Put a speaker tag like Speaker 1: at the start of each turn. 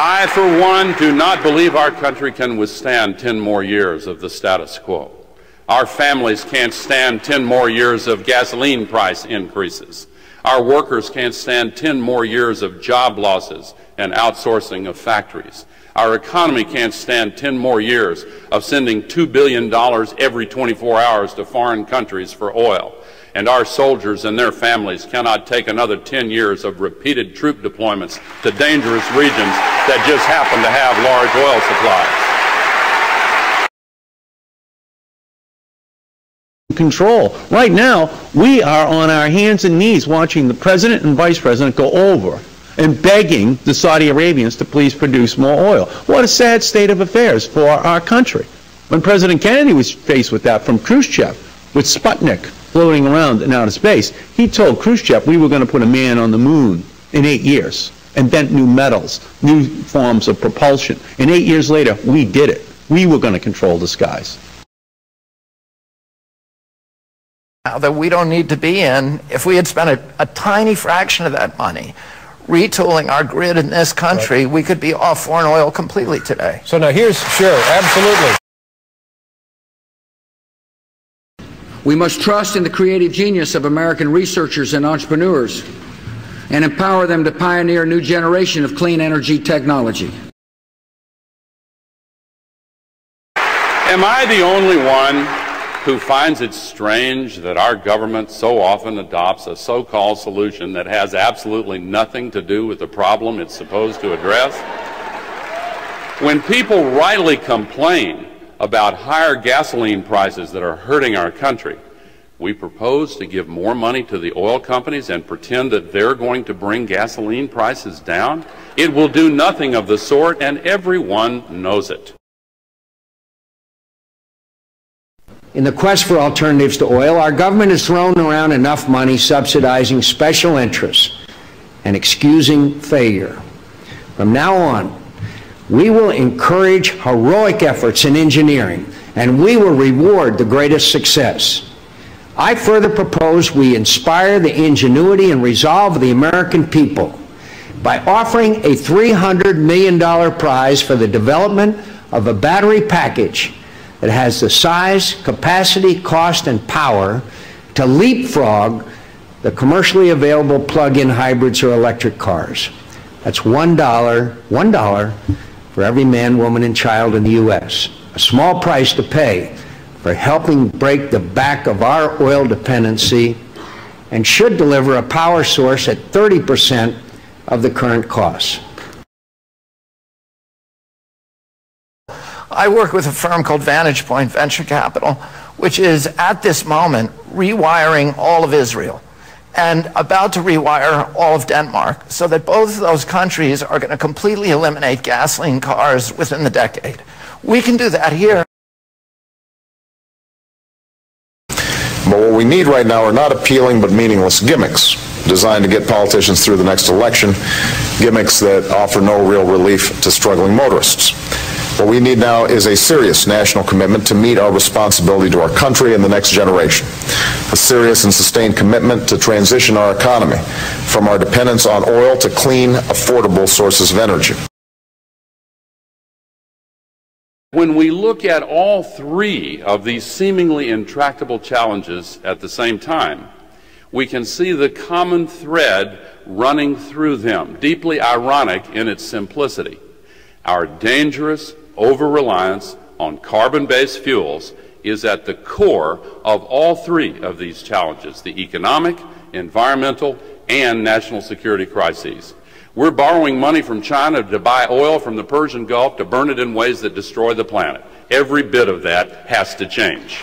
Speaker 1: I, for one, do not believe our country can withstand 10 more years of the status quo. Our families can't stand 10 more years of gasoline price increases. Our workers can't stand 10 more years of job losses and outsourcing of factories. Our economy can't stand 10 more years of sending $2 billion every 24 hours to foreign countries for oil. And our soldiers and their families cannot take another 10 years of repeated troop deployments to dangerous regions that just happen to have large oil supplies.
Speaker 2: Control. Right now, we are on our hands and knees watching the president and vice president go over and begging the Saudi Arabians to please produce more oil. What a sad state of affairs for our country. When President Kennedy was faced with that from Khrushchev, with Sputnik floating around in outer space, he told Khrushchev we were going to put a man on the moon in 8 years, invent new metals, new forms of propulsion. And 8 years later, we did it. We were going to control the skies.
Speaker 3: That we don't need to be in, if we had spent a tiny fraction of that money retooling our grid in this country, we could be off foreign oil completely today.
Speaker 4: So now here's, sure, absolutely.
Speaker 5: We must trust in the creative genius of American researchers and entrepreneurs and empower them to pioneer a new generation of clean energy technology.
Speaker 1: Am I the only one who finds it strange that our government so often adopts a so-called solution that has absolutely nothing to do with the problem it's supposed to address? When people rightly complain about higher gasoline prices that are hurting our country, we propose to give more money to the oil companies and pretend that they're going to bring gasoline prices down? It will do nothing of the sort, and everyone knows it.
Speaker 5: In the quest for alternatives to oil, our government has thrown around enough money subsidizing special interests and excusing failure. From now on, we will encourage heroic efforts in engineering, and we will reward the greatest success. I further propose we inspire the ingenuity and resolve of the American people by offering a $300 million prize for the development of a battery package that has the size, capacity, cost, and power to leapfrog the commercially available plug-in hybrids or electric cars. That's $1 for every man, woman, and child in the U.S. A small price to pay for helping break the back of our oil dependency, and should deliver a power source at 30% of the current costs.
Speaker 3: I work with a firm called Vantage Point Venture Capital, which is at this moment rewiring all of Israel and about to rewire all of Denmark, so that both of those countries are going to completely eliminate gasoline cars within the decade. We can do that here.
Speaker 6: But what we need right now are not appealing but meaningless gimmicks designed to get politicians through the next election, gimmicks that offer no real relief to struggling motorists. What we need now is a serious national commitment to meet our responsibility to our country and the next generation. A serious and sustained commitment to transition our economy from our dependence on oil to clean, affordable sources of energy.
Speaker 1: When we look at all three of these seemingly intractable challenges at the same time, we can see the common thread running through them, deeply ironic in its simplicity. Our dangerous over-reliance on carbon-based fuels is at the core of all three of these challenges: the economic, environmental, and national security crises. We're borrowing money from China to buy oil from the Persian Gulf to burn it in ways that destroy the planet. Every bit of that has to change.